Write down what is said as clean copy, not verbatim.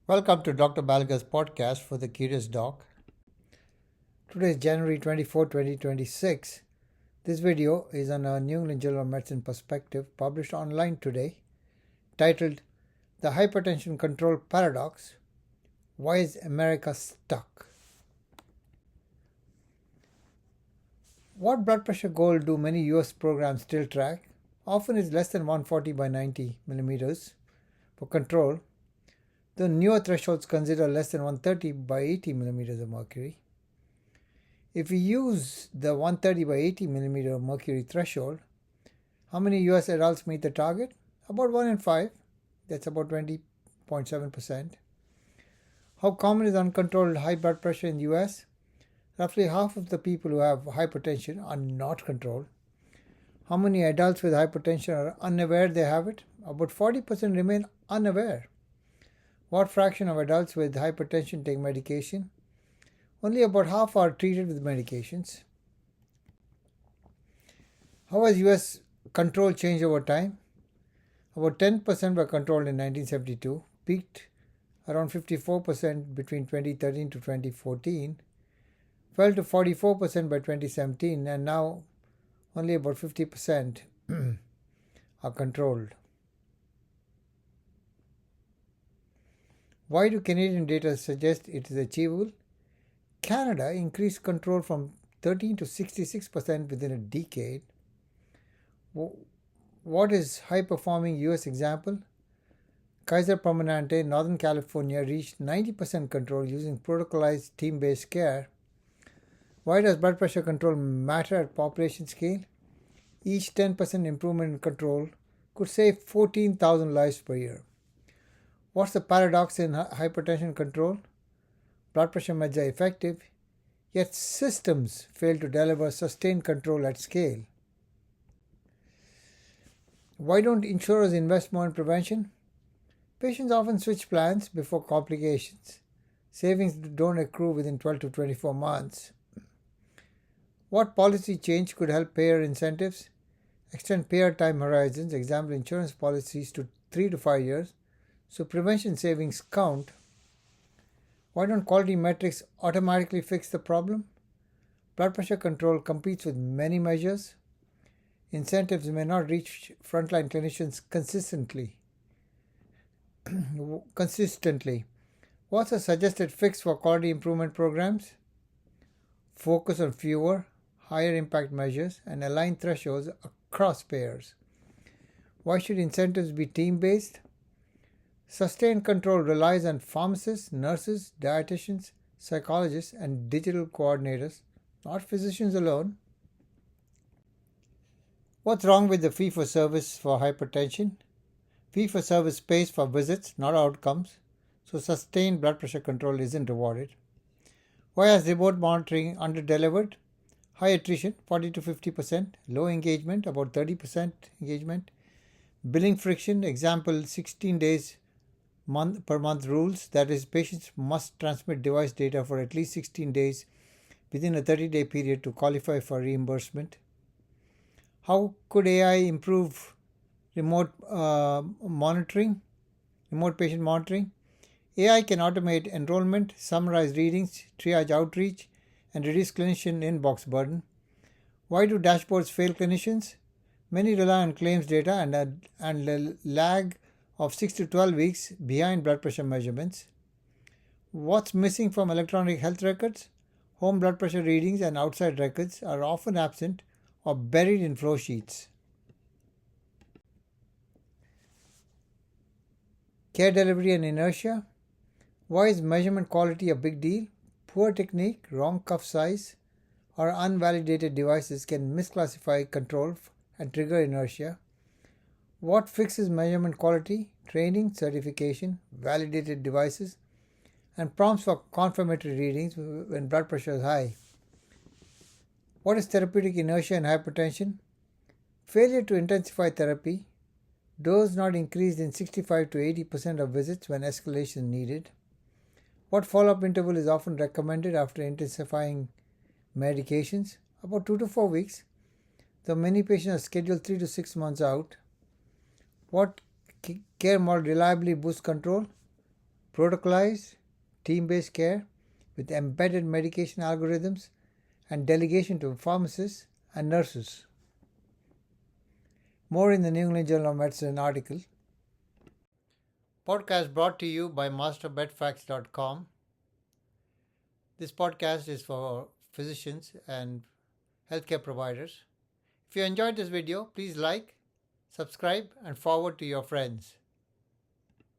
Welcome to Dr. Balga's podcast for the Curious Doc. Today is January 24, 2026. This video is on a New England Journal of Medicine perspective published online today, titled The Hypertension Control Paradox. Why is America stuck? What blood pressure goal do many US programs still track? Often is less than 140 by 90 millimeters for control. The newer thresholds consider less than 130 by 80 millimeters of mercury. If we use the 130 by 80 millimeter of mercury threshold, how many US adults meet the target? About 1 in 5. That's about 20.7%. How common is uncontrolled high blood pressure in the US? Roughly half of the people who have hypertension are not controlled. How many adults with hypertension are unaware they have it? About 40% remain unaware. What fraction of adults with hypertension take medication? Only about half are treated with medications. How has US control changed over time? About 10% were controlled in 1972, peaked around 54% between 2013 to 2014, fell to 44% by 2017, and now only about 50% are controlled. Why do Canadian data suggest it is achievable? Canada increased control from 13 to 66% within a decade. What is high-performing US example? Kaiser Permanente, Northern California reached 90% control using protocolized team-based care. Why does blood pressure control matter at population scale? Each 10% improvement in control could save 14,000 lives per year. What's the paradox in hypertension control? Blood pressure meds are effective, yet systems fail to deliver sustained control at scale. Why don't insurers invest more in prevention? Patients often switch plans before complications. Savings don't accrue within 12 to 24 months. What policy change could help payer incentives? Extend payer time horizons, example insurance policies to 3 to 5 years, so prevention savings count. Why don't quality metrics automatically fix the problem? Blood pressure control competes with many measures. Incentives may not reach frontline clinicians consistently. What's a suggested fix for quality improvement programs? Focus on fewer, higher impact measures and align thresholds across payers. Why should incentives be team-based? Sustained control relies on pharmacists, nurses, dietitians, psychologists, and digital coordinators, not physicians alone. What's wrong with the fee-for-service for hypertension? Fee-for-service pays for visits, not outcomes, so sustained blood pressure control isn't rewarded. Why is remote monitoring under-delivered? High attrition, 40 to 50%, low engagement, about 30% engagement, billing friction, example 16 days per month rules, that is, patients must transmit device data for at least 16 days within a 30-day period to qualify for reimbursement. How could AI improve remote patient monitoring? AI can automate enrollment, summarize readings, triage outreach, and reduce clinician inbox burden. Why do dashboards fail clinicians? Many rely on claims data and a lag of 6 to 12 weeks behind blood pressure measurements. What's missing from electronic health records? Home blood pressure readings and outside records are often absent or buried in flow sheets. Care delivery and inertia. Why is measurement quality a big deal? Poor technique, wrong cuff size, or unvalidated devices can misclassify control and trigger inertia. What fixes measurement quality? Training, certification, validated devices, and prompts for confirmatory readings when blood pressure is high. What is therapeutic inertia in hypertension? Failure to intensify therapy, dose not increased in 65 to 80% of visits when escalation needed. What follow-up interval is often recommended after intensifying medications? About 2 to 4 weeks, though many patients are scheduled 3 to 6 months out. What care model reliably boosts control? protocolized, team-based care with embedded medication algorithms and delegation to pharmacists and nurses. More in the New England Journal of Medicine article. Podcast brought to you by masterbedfacts.com. This podcast is for physicians and healthcare providers. If you enjoyed this video, please like, subscribe, and forward to your friends.